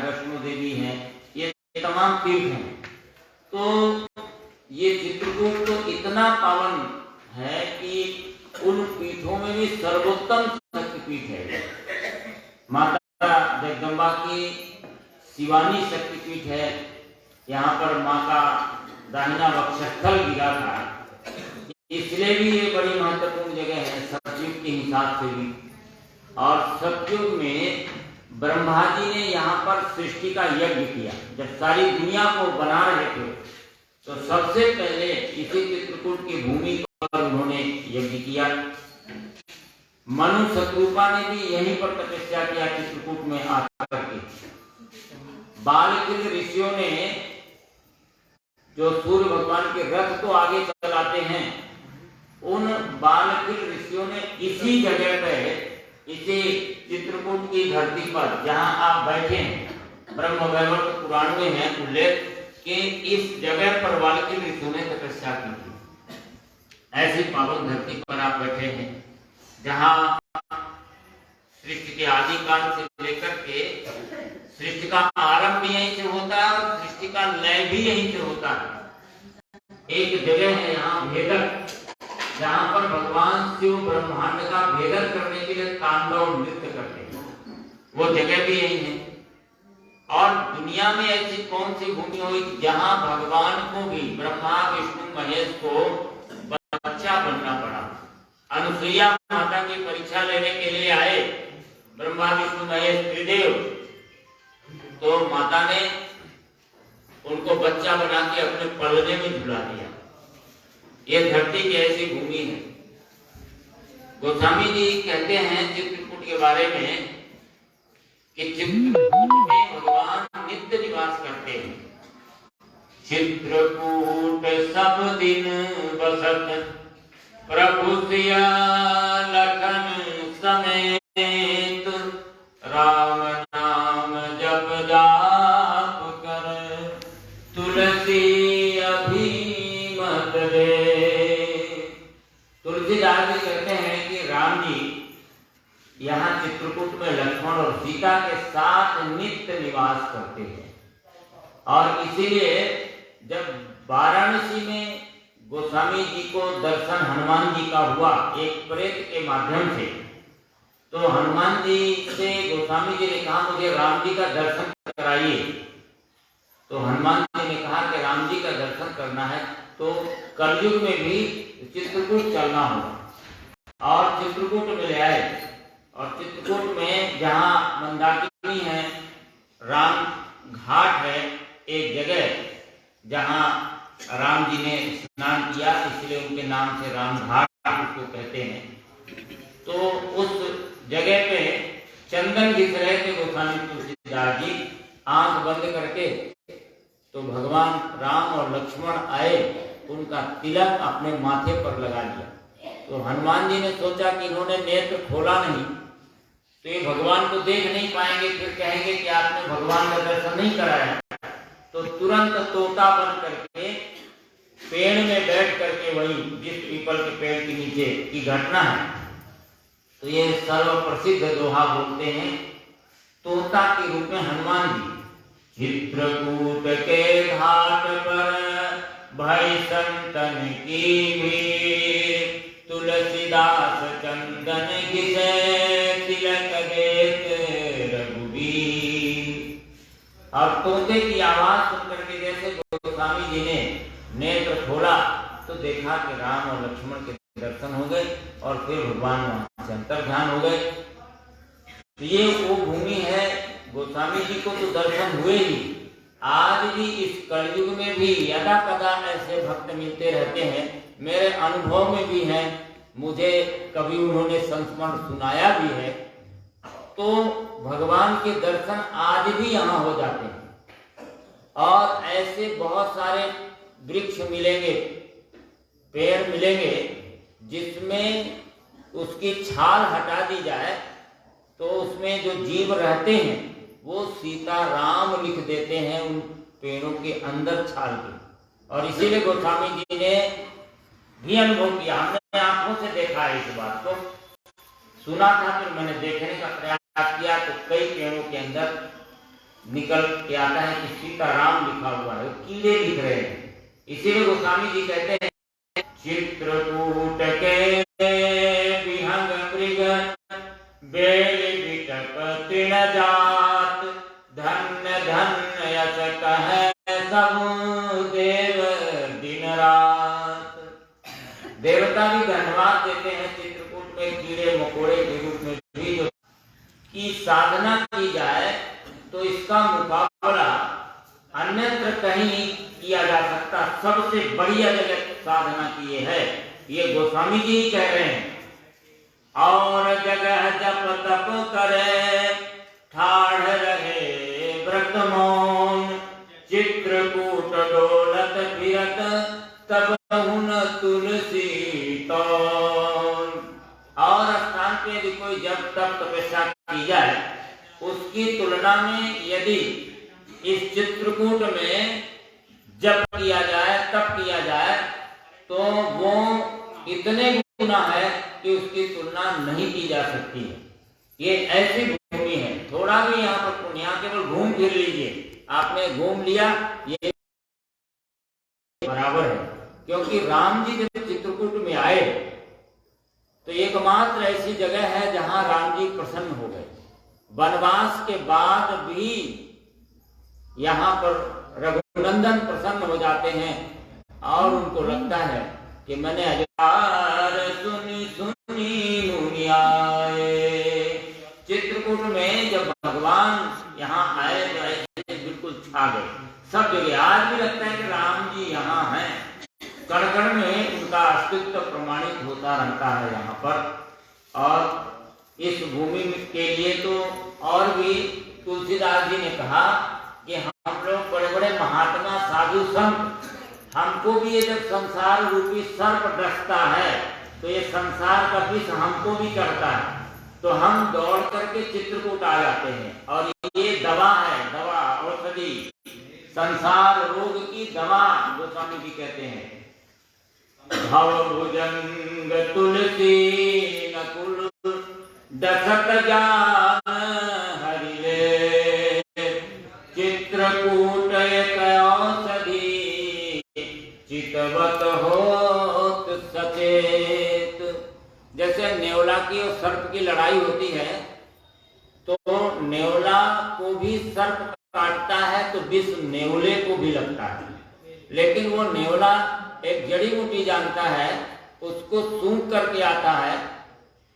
वैष्णो देवी है, ये तमाम तीर्थ हैं। तो ये चित्रकूट तो इतना पावन है कि उन पीठों में भी सर्वोत्तम शक्तिपीठ है। माता जगदम्बा की शिवानी शक्तिपीठ है। यहाँ पर माँ का दाहिना वक्षस्थल गिरा था, इसलिए भी ये बड़ी महत्वपूर्ण जगह है सतयुग के हिसाब से भी। और सतयुग में ब्रह्मा जी ने यहाँ पर सृष्टि का यज्ञ किया। जब सारी दुनिया को बना रहे थे तो सबसे पहले इसी चित्रकूट की भूमि पर उन्होंने यज्ञ किया। मनु शत्रुपा ने भी यहीं पर तपस्या किया चित्रकूट में आकर के। बालकृत ऋषियों ने, जो सूर्य भगवान के रथ को आगे चलाते हैं, उन बालकृत ऋषियों ने इसी जगह पर, इसी चित्रकूट की धरती पर जहां आप बैठे हैं, ब्रह्म वैवर्त पुराण में है उल्लेख कि इस जगह पर बालकृत ऋषियों ने तपस्या की थी। ऐसी पावन धरती पर आप बैठे हैं जहां सृष्टि के आदि काल से लेकर के सृष्टि का आरंभ भी यहीं से होता है और सृष्टि का लय भी यहीं से होता है। एक जगह है यहाँ भेदक, जहाँ पर भगवान शिव ब्रह्मांड का भेदन करने के लिए तांडव नृत्य करते हैं, वो जगह भी यही है। और दुनिया में ऐसी कौन सी भूमि हुई जहाँ भगवान को भी, ब्रह्मा विष्णु महेश को बच्चा बनना पड़ा। अनुसुईया माता की परीक्षा लेने के लिए आए ब्रह्मा विष्णु महेश त्रिदेव, तो माता ने उनको बच्चा बना के अपने पलने में झुला दिया। ये धरती की ऐसी भूमि है। गोस्वामी जी कहते हैं चित्रकूट के बारे में कि चित्रकूट में भगवान नित्य निवास करते हैं। चित्रकूट सब दिन बसत प्रभु सिया लखन समेत, राम नाम जप जाप कर तुलसी अभिमत रे। तुलसीदास जी कहते हैं कि राम जी यहाँ चित्रकूट में लक्ष्मण और सीता के साथ नित्य निवास करते हैं। और इसीलिए जब वाराणसी में गोस्वामी जी को दर्शन हनुमान जी का हुआ एक प्रेत के माध्यम से, तो हनुमान जी से गोस्वामी जी ने कहा मुझे राम जी का दर्शन कराइए। तो हनुमान जी ने कहा कि राम जी का दर्शन करना है तो कलयुग में भी चित्रकूट चलना होगा। और चित्रकूट में ले आए, और चित्रकूट में जहाँ मंदाकिनी है, राम घाट है, एक जगह जहाँ राम जी ने स्नान किया, इसलिए उनके नाम से राम घाट उसको कहते हैं। तो उस जगह पे चंदन घिस रहे थे गोस्वामी तुलसीदास जी आंख बंद करके, तो भगवान राम और लक्ष्मण आए, उनका तिलक अपने माथे पर लगा लिया। तो हनुमान जी ने सोचा कि इन्होंने नेत्र खोला नहीं तो ये भगवान को देख नहीं पाएंगे, फिर कहेंगे कि आपने भगवान का दर्शन नहीं कराया। तो तुरंत तोता बन करके पेड़ में बैठ करके, वही जिस पीपल के पेड़ के नीचे की घटना है, तो ये सर्व प्रसिद्ध दोहा बोलते हैं तोता के रूप में हनुमान जी। चित्रकूट के घाट पर भई संतन की भीड़, तुलसीदास चंदन घिसे तिलक देत रघुबीर। अब तोते की आवाज सुनकर के जैसे गोस्वामी जी ने नेत्र खोला तो देखा कि राम और लक्ष्मण के दर्शन हो गए और फिर भगवान वहां से अंतर्ध्यान हो गए। तो ये वो भूमि है, गोस्वामी जी को तो दर्शन हुए ही। आज भी इस कलयुग में भी यदा कदा ऐसे भक्त मिलते रहते हैं, मेरे अनुभव में भी है, मुझे कभी उन्होंने संस्मरण सुनाया भी है। तो भगवान के दर्शन आज भी यहाँ हो जाते हैं। और ऐसे बहुत सारे वृक्ष मिलेंगे, पेड़ मिलेंगे, जिसमें उसकी छाल हटा दी जाए तो उसमें जो जीव रहते हैं वो सीता राम लिख देते हैं उन पेड़ों के अंदर छाल के। और इसीलिए गोस्वामी जी ने भी अनुभव किया, हमने आंखों से देखा है इस बात को, सुना था, फिर मैंने देखने का प्रयास किया तो कई पेड़ों के अंदर निकल के आता है कि सीताराम लिखा हुआ है, कीड़े दिख रहे हैं। इसीलिए गोस्वामी जी कहते हैं चित्रकूट के विहंग मृग बेल बिटप तृण जात धन्य धन्य यश कहे सब देव दिन रात। देवता भी धन्यवाद देते हैं चित्रकूट में कीड़े मकोड़े के रूप में भी जो की साधना की जाए तो इसका मुकाबला अन्यत्र कहीं किया जा सकता, सबसे बढ़िया जगह साधना की है, ये गोस्वामी जी ही कह रहे हैं। और जगह जप तप करे ठाढ़ रहे व्रत मौन चित्रकूट डोलत फिरत तब हुन तुलसी तौल। और स्थान पे यदि कोई जब तप तपस्या की जाए उसकी तुलना में यदि इस चित्रकूट में जब किया जाए तप किया जाए तो वो इतने गुना है कि उसकी तुलना नहीं की जा सकती है। ये ऐसी भूमि है, थोड़ा भी यहाँ पर पुण्य, यहाँ केवल घूम फिर लीजिए, आपने घूम लिया ये बराबर है। क्योंकि राम जी जब चित्रकूट में आए तो एकमात्र ऐसी जगह है जहां राम जी प्रसन्न हो गए। वनवास के बाद भी यहाँ पर रघुनंदन प्रसन्न हो जाते हैं और उनको लगता है कि मैंने हजार सुनी सुनी मुनि आए। चित्रकूट में जब भगवान यहाँ आए तो ऐसे बिल्कुल छा गए सब जगह। आज भी लगता है कि राम जी यहाँ हैं, कण कण में उनका अस्तित्व प्रमाणित होता रहता है यहाँ पर। और इस भूमि के लिए तो और भी तुलसीदास जी ने कहा कि हम लोग बड़े बड़े महात्मा साधु संत, हमको भी ये जब संसार रूपी सर्प डसता है तो ये संसार का विष हमको भी करता है, तो हम दौड़ करके चित्रकूट आ जाते हैं। और ये दवा है, दवा औषधि, संसार रोग की दवा गोस्वामी जी कहते हैं। भव भुजंग तुलसी नकुल दशक जान हरिले चित्रकूट एक औषधि चितवत होत सचेत। जैसे नेवला की और सर्प की लड़ाई होती है तो नेवला को भी सर्प काटता है तो विष नेवले को भी लगता है, लेकिन वो नेवला एक जड़ी बूटी जानता है, उसको सूंघ करके आता है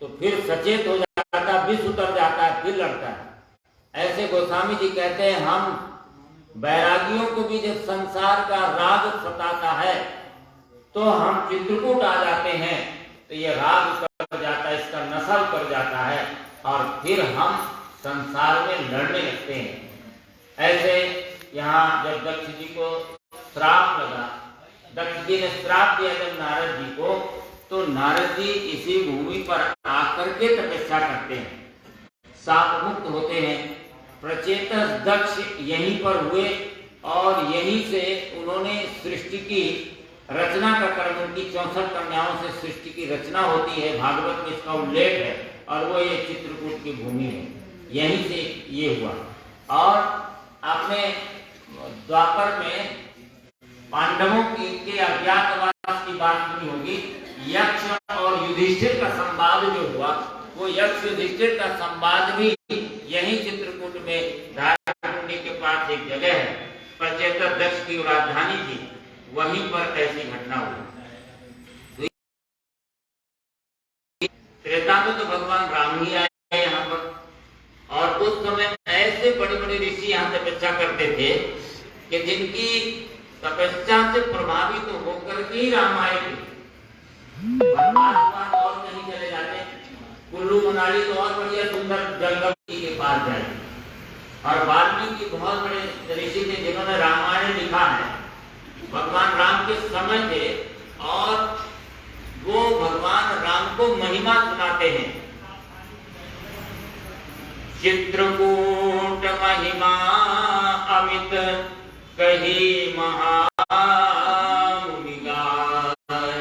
तो फिर सचेत हो जाता है, विष उतर जाता है, फिर लड़ता है। ऐसे गोस्वामी जी कहते हैं हम बैरागियों को भी जब संसार का राग सताता है तो हम चित्रकूट आ जाते हैं तो ये राग उतर जाता है, इसका नशा उतर जाता है और फिर हम संसार में लड़ने लगते हैं। ऐसे यहाँ जब दक्ष जी को श्राप लगा, दक्ष जी ने श्राप दिया जब नारद जी को, तो नारद जी इसी भूमि पर आकर के तपस्या करते हैं, शाप मुक्त होते हैं। प्रचेतस दक्ष यहीं पर हुए और यहीं से उन्होंने सृष्टि की रचना का कर्म, उनकी 64 कन्याओं से सृष्टि की रचना होती है, भागवत में इसका उल्लेख है और वो ये चित्रकूट की भूमि है, यहीं से ये हुआ। और आपने द्वापर में पांडवों के अज्ञातवास की बात सुनी होगी। यक्ष और युधिष्ठिर का संवाद जो हुआ, वो यक्ष युधिष्ठिर का संवाद भी यही चित्रकूट में धाराकुंडी के पास एक जगह है, प्रचेतस दक्ष की राजधानी थी, वहीं पर ऐसी घटना हुई। त्रेता में तो भगवान राम ही आए यहाँ पर, और उस समय ऐसे बड़े बड़े ऋषि यहाँ तपस्या करते थे कि जिनकी तपस्या से प्रभावित होकर के राम आए थे। और कहीं चले जाते, कुल्लू मनाली तो और बढ़िया सुंदर जंगल के पास जाए। और वाल्मीकि बहुत बड़े ऋषि थे जिन्होंने रामायण लिखा है, भगवान राम के समय थे और वो भगवान राम को महिमा सुनाते हैं। चित्रकूट महिमा अमित कही महामुनि गाय,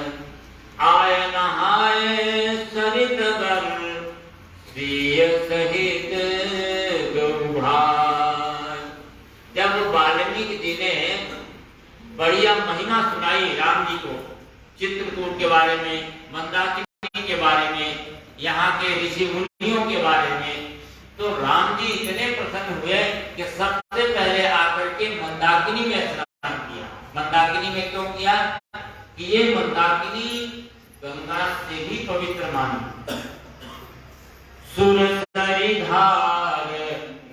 आय नहाय सरित गल प्रिय सहित गौभाय। बढ़िया महिमा सुनाई राम जी को चित्रकूट के बारे में, मंदाकिनी के बारे में, यहाँ के ऋषि मुनियों के बारे में। तो राम जी इतने प्रसन्न हुए कि सबसे पहले आकर के मंदाकिनी में स्नान किया। मंदाकिनी में क्यों किया? कि ये मंदाकिनी गंगा से भी पवित्र मानी। सुरसरी धार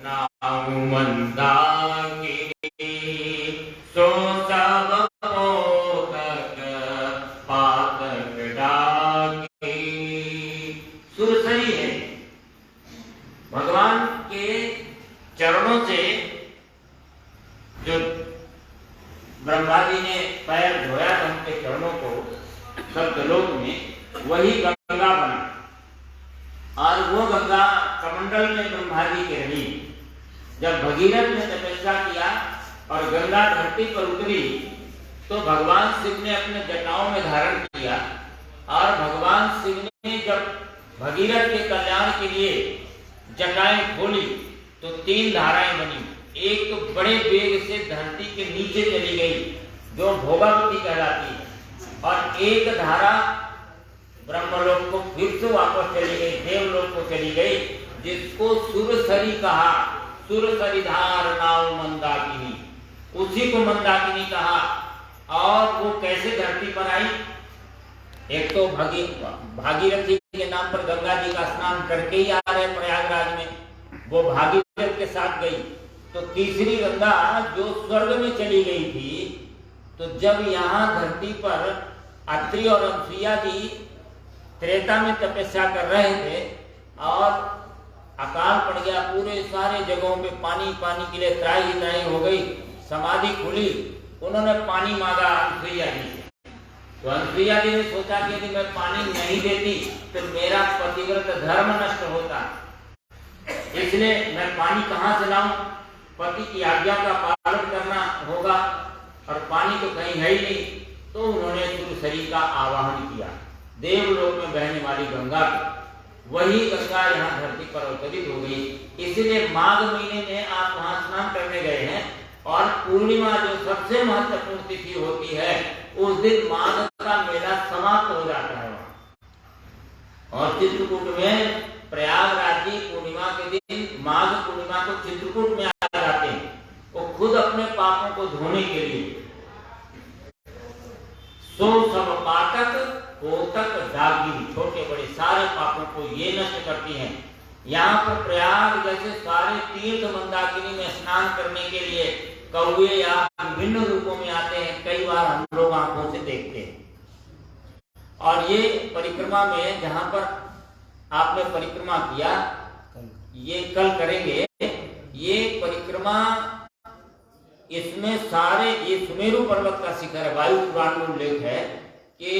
नाम मंदाकिनी, सो सब मोदक पातक डाकी। सुरसरी है, भगवान के चरणों से जो ब्रह्मा जी ने पैर धोया था उनके चरणों को सप्तलोक में, वही गंगा बना। और वो गंगा कमंडल में ब्रह्मा जी के रही। जब भगीरथ ने तपस्या किया और गंगा धरती पर उतरी तो भगवान शिव ने अपने जटाओं में धारण किया। और भगवान शिव ने जब भगीरथ के कल्याण के लिए जटाएं खोली तो 3 धाराएं बनी। एक तो बड़े वेग से धरती के नीचे चली गई जो भोगावती कहलाती है, और एक धारा ब्रह्मलोक को फिर से वापस चली गई, देवलोक को चली गई, जिसको सुरसरी कहा। सुरसरी धार नाव मंदाकिनी, उसी को मंदाकिनी कहा। और वो कैसे धरती पर आई? एक तो भागीरथी के नाम पर गंगा जी का स्नान करके ही आ रहे प्रयागराज में, वो भागीरथ के साथ गई। तो तीसरी गंगा जो स्वर्ग में चली गई थी, तो जब यहाँ धरती पर अत्रि और अनसुईया जी त्रेता में तपस्या कर रहे थे और अकाल पड़ गया, पूरे सारे जगहों पे पानी पानी के लिए त्राही ही त्राही हो गई, समाधि खुली, उन्होंने पानी मांगा अनसुईया जी से। तो अनसुईया जी ने सोचा कि यदि मैं पानी नहीं देती तो मेरा पतिव्रत धर्म नष्ट होता, इसलिए मैं पानी कहाँ से लाऊं? पति की आज्ञा का पालन करना होगा और पानी तो कहीं है ही नहीं। तो उन्होंने सुरसरी का आवाहन किया, देवलोक में बहने वाली गंगा को। वही गंगा यहाँ धरती पर अवतरित हो गई। इसलिए माघ महीने में आप वहां स्नान करने गए हैं, और पूर्णिमा जो सबसे महत्वपूर्ण तिथि होती है, उस दिन माघ का मेला समाप्त हो जाता है। और चित्रकूट में प्रयागराज जी पूर्णिमा के दिन, माघ पूर्णिमा को चित्रकूट में आ जाते हैं, वो खुद अपने पापों को धोने के लिए। सो सब पातक कोतक दागी, छोटे बड़े सारे पापों को ये नष्ट करती हैं। यहाँ पर प्रयाग जैसे सारे तीर्थ मंदाकिनी में स्नान करने के लिए कौवे या विभिन्न रूपों में आते हैं, कई बार हम लोग आंखों से देखते हैं। और ये परिक्रमा में जहाँ पर आपने परिक्रमा किया, ये कल करेंगे, ये परिक्रमा, इसमें सारे, ये सुमेरु पर्वत का शिखर है, वायु पुराण में उल्लेख है कि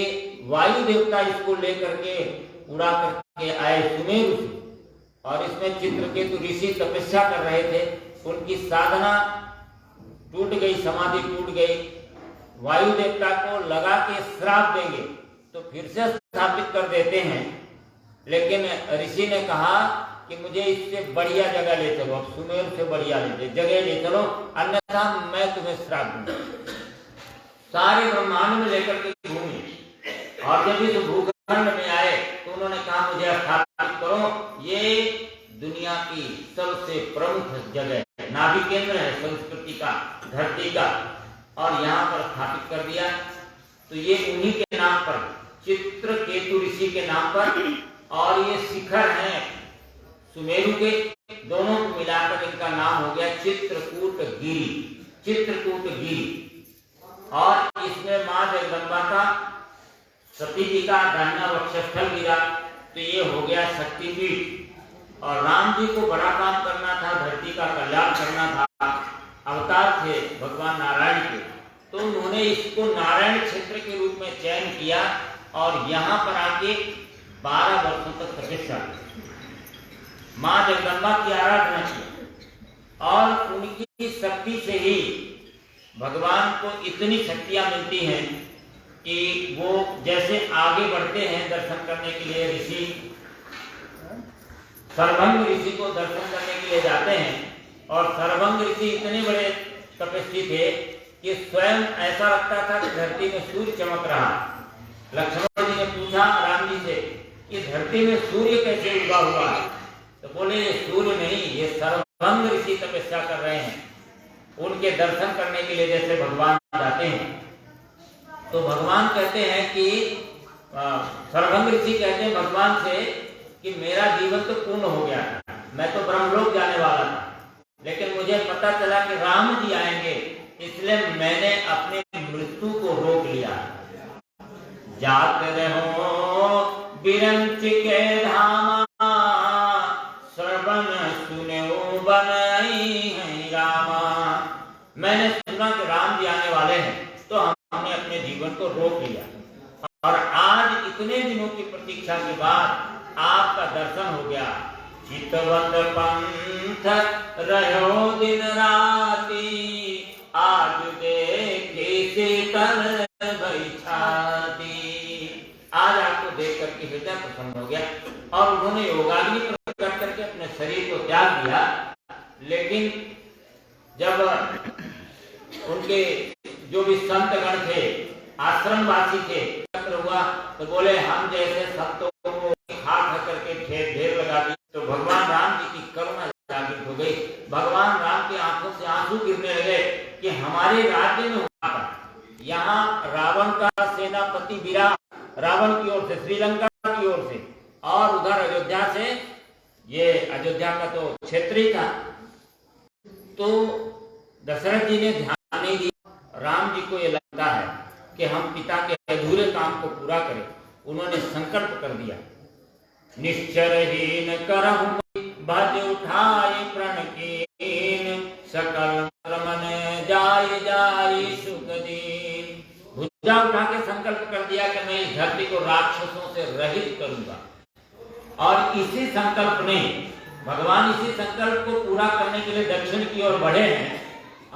वायु देवता इसको लेकर के उड़ा करके आए सुमेरु से, और इसमें चित्रकेतु ऋषि तपस्या कर रहे थे, उनकी साधना टूट गई, समाधि टूट गई। वायु देवता को लगा के श्राप देंगे तो फिर से स्थापित कर देते हैं, लेकिन ऋषि ने कहा कि मुझे इससे बढ़िया जगह ले चलो, अब सुमेर से बढ़िया जगह ले चलो, अन्यथा मैं तुम्हें श्राप दूंगा। सारे ब्रह्मांड में लेकर के घूमे, और जब इस भूखंड में आए तो उन्होंने कहा मुझे स्थापित करो, ये दुनिया की सबसे प्रमुख जगह, नाभि केंद्र है संस्कृति का, धरती का, और यहाँ पर स्थापित कर दिया। तो ये उन्हीं के नाम पर, चित्रकेतु ऋषि के नाम पर, और ये शिखर हैं सुमेरु के, दोनों को मिलाकर इनका नाम हो गया चित्रकूट गिरी, चित्रकूट गिरी। और इसमें मां जगदम्बा का, सती जी का दाहिना वक्षस्थल गिरा, तो ये हो गया शक्तिपीठ। और राम जी को बड़ा काम करना था, धरती का कल्याण करना था, अवतार थे भगवान नारायण के, तो उन्होंने इसको नारायण क्षेत्र के रूप में चयन किया, और यहाँ पर आके 12 वर्षों तक तपस्या की, मां जगदम्बा की आराधना की, और उनकी शक्ति से ही भगवान को इतनी शक्तियां मिलती हैं कि वो जैसे आगे बढ़ते हैं दर्शन करने के लिए, ऋषि सर्वंग ऋषि को दर्शन करने के लिए जाते हैं, और सर्वंग ऋषि इतने बड़े तपस्वी थे कि स्वयं ऐसा लगता था कि धरती में सूर्य चमक रहा। लक्ष्मण जी ने पूछा राम जी से कि धरती में सूर्य कैसे उगा हुआ है? तो बोले ये सूर्य नहीं, ये सर्वभंग ऋषि तपस्या कर रहे हैं। उनके दर्शन करने के लिए जैसे भगवान जाते हैं, तो भगवान कहते हैं कि सर्वभंग ऋषि कहते हैं भगवान से कि मेरा जीवन तो पूर्ण हो गया, मैं तो ब्रह्मलोक जाने वाला था, लेकिन मुझे पता चला कि राम जी आएंगे, इसलिए मैंने अपने मृत्यु को रोक लिया। जात रहो बिरंच के धामा, श्रवण सुने बनई है रामा। मैंने सुना कि राम जी आने वाले हैं, तो हमने अपने जीवन को रोक लिया, और आज इतने दिनों की प्रतीक्षा के बाद आपका दर्शन हो गया। चितवत पंथ रहो दिन राती, आज देखे शीतल बैठाती। आज आपको देख करके हृदय प्रसन्न हो गया, और उन्होंने योगाग्नि प्रकट करके अपने शरीर को त्याग दिया। लेकिन जब उनके जो भी संतगण थे, आश्रमवासी थे, हुआ तो बोले हम जैसे संतों को हाथ करके ढेर लगा दी। तो भगवान राम जी की करुणा जागृत हो गई। भगवान राम की आंखों से आंसू गिरने लगे कि हमारे राज्य में हुआ था, यहाँ रावण का सेनापति विरा रावण की ओर से, श्रीलंका की ओर से, और उधर अयोध्या से, ये अयोध्या का तो क्षेत्रीय था। तो दशरथ जी ने ध्यान नहीं दिया। राम जी को ये लगता है कि हम पिता के अधूरे काम को पूरा करें। उन्होंने संकल्प कर दिया, निश्चरहीन करहु भज उठाए प्रण कीन, सकल मन जाय जाय सुख दीन। भुजा उठा के संकल्प कर दिया कि मैं इस धरती को राक्षसों से रहित करूंगा। और इसी संकल्प ने भगवान इसी संकल्प को पूरा करने के लिए दक्षिण की ओर बढ़े हैं,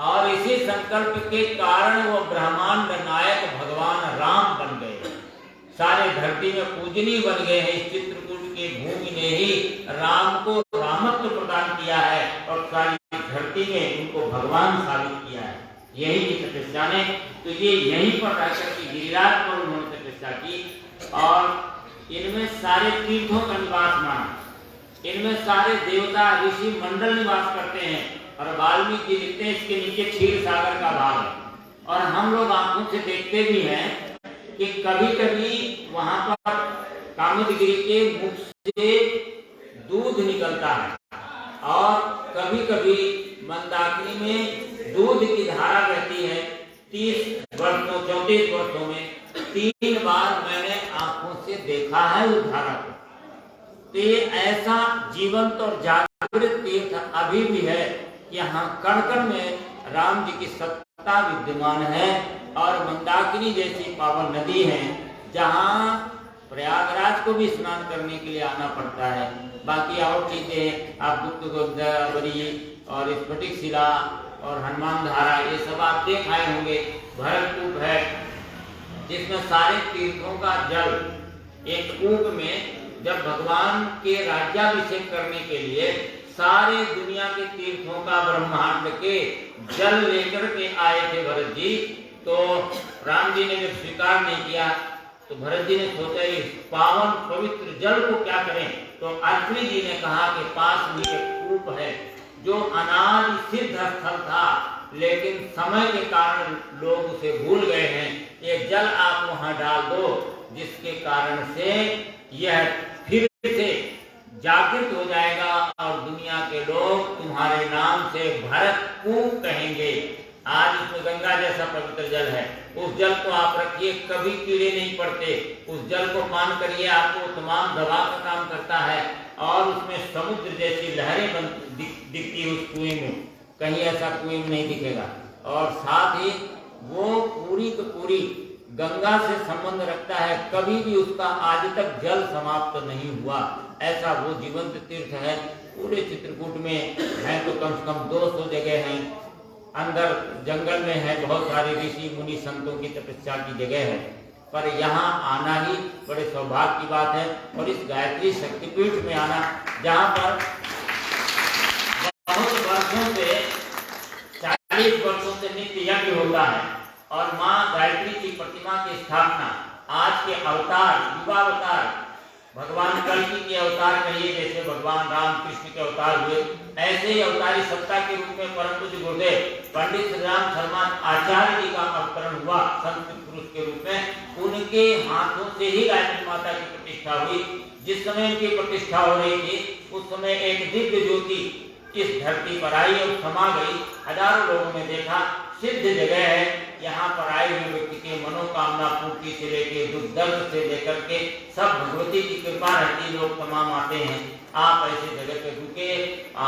और इसी संकल्प के कारण वो ब्रह्मांड नायक भगवान राम बन गए। सारे धरती में पूजनीय बन गए हैं। इस चित्रकूट की भूमि ने ही राम को रामत्व प्रदान किया है, और सारी धरती में उनको भगवान साबित किया है। यही की तपस्या ने, तो ये यहीं पर रहकर के गिरिराज पर उन्होंने तपस्या की, और इनमें सारे तीर्थों का निवास माना। इनमें सारे देवता ऋषि मंडल निवास करते हैं, और वाल्मीकि जी लिखते हैं इसके नीचे क्षीर सागर का भाग है। और हम लोग आंखों से देखते भी हैं कि कभी कभी वहां पर कामदगिरि के मुख से दूध निकलता है, और कभी कभी मंदाकिनी में दूध की धारा बहती है। 30 वर्षों 34 वर्षों में 3 बार मैंने आंखों से देखा है उस धारा को। तो ये ऐसा जीवंत और जागृत तीर्थ अभी भी है। यहाँ कण कण में राम जी की सत्ता विद्यमान है, और मंदाकिनी जैसी पावन नदी है, जहाँ प्रयागराज को भी स्नान करने के लिए आना पड़ता है। बाकी और चीजें आप गुप्त गोदावरी और स्फटिक शिला और हनुमान धारा, ये सब आप देख आए होंगे। भरतकूप है, जिसमें सारे तीर्थों का जल एक कूप में, जब भगवान के राज्याभिषेक करने के लिए सारे दुनिया के तीर्थों का, ब्रह्मांड के जल लेकर के आए थे भरत जी। तो राम जी ने जब स्वीकार नहीं किया, तो भरत जी ने सोचा इस पावन पवित्र जल को क्या करें। तो अत्रि जी ने कहा कि पास में एक कूप है, जो अनादि सिद्ध स्थल था, लेकिन समय के कारण लोग उसे भूल गए हैं। ये जल आप वहां डाल दो, जिसके कारण से यह फिर से जागृत हो जाएगा, और दुनिया के लोग तुम्हारे नाम से भरतकूप कहेंगे। आज इसमें गंगा जैसा पवित्र जल है, उस जल को आप रखिए, कभी कीड़े नहीं पड़ते। उस जल को पान करिए, आपको तमाम दवा का काम करता है, और उसमें समुद्र जैसी लहरें दिखती उस कुएं में, कहीं ऐसा कुएं में नहीं दिखेगा। और साथ ही वो पूरी की पूरी गंगा से संबंध रखता है, कभी भी उसका आज तक जल समाप्त नहीं हुआ। ऐसा वो जीवंत तीर्थ है। पूरे चित्रकूट में है तो कम से कम 200 जगह हैं। अंदर जंगल में है, बहुत सारे ऋषि मुनि संतों की तपस्या की जगह है, पर यहाँ आना ही बड़े सौभाग्य की बात है। और इस गायत्री शक्तिपीठ में आना, जहाँ पर बहुत वर्षों से 40 वर्षों से नित्य यज्ञ होता है और माँ गायत्री की प्रतिमा की स्थापना आज के अवतार, युगावतार, भगवान कल्कि के अवतार कहिए, जैसे भगवान राम कृष्ण के अवतार हुए, ऐसे ही अवतारी सत्ता के रूप में परम पूज्य गुरुदेव पंडित श्री राम शर्मा आचार्य जी का अवतरण हुआ संस्कृत पुरुष के रूप में। उनके हाथों से ही गायत्री माता की प्रतिष्ठा हुई। जिस समय इनकी प्रतिष्ठा हो रही थी उस समय एक दिव्य ज्योति इस धरती पर आई और समा गई। हजारों लोगों ने देखा, सिद्ध जगह है। यहाँ पर आए हुए व्यक्ति के मनोकामना पूर्ति से लेकर दुख दर्द से लेकर के सब भगवती की कृपा रहती, लोग तमाम आते हैं। आप ऐसे जगह पे रुके,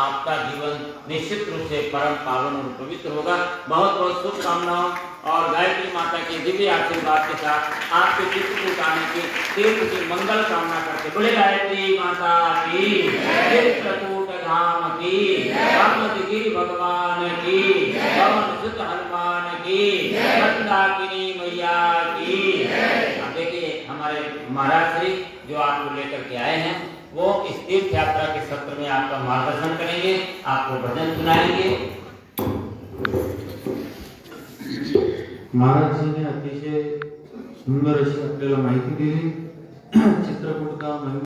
आपका जीवन निश्चित रूप से परम पावन और पवित्र होगा। बहुत बहुत शुभकामनाओं और गायत्री माता के दिव्य आशीर्वाद के साथ आपके चित्रकूट आने की तीर्थ की मंगल कामना करते बोले गायत्री माता की, चित्रकूट धाम की, गिरि भगवान की, पवन सुत हनुमान की, मंदाकिनी मैया की। देखिए हमारे महाराज श्री जो आपको लेकर के आए हैं वो इस तीर्थ यात्रा के सत्र में आपका मार्गदर्शन करेंगे, आपको भजन सुनाएंगे। महाराज जी ने अतिशय सुंदर अशी आपल्याला माहिती दिली चित्रकूटचा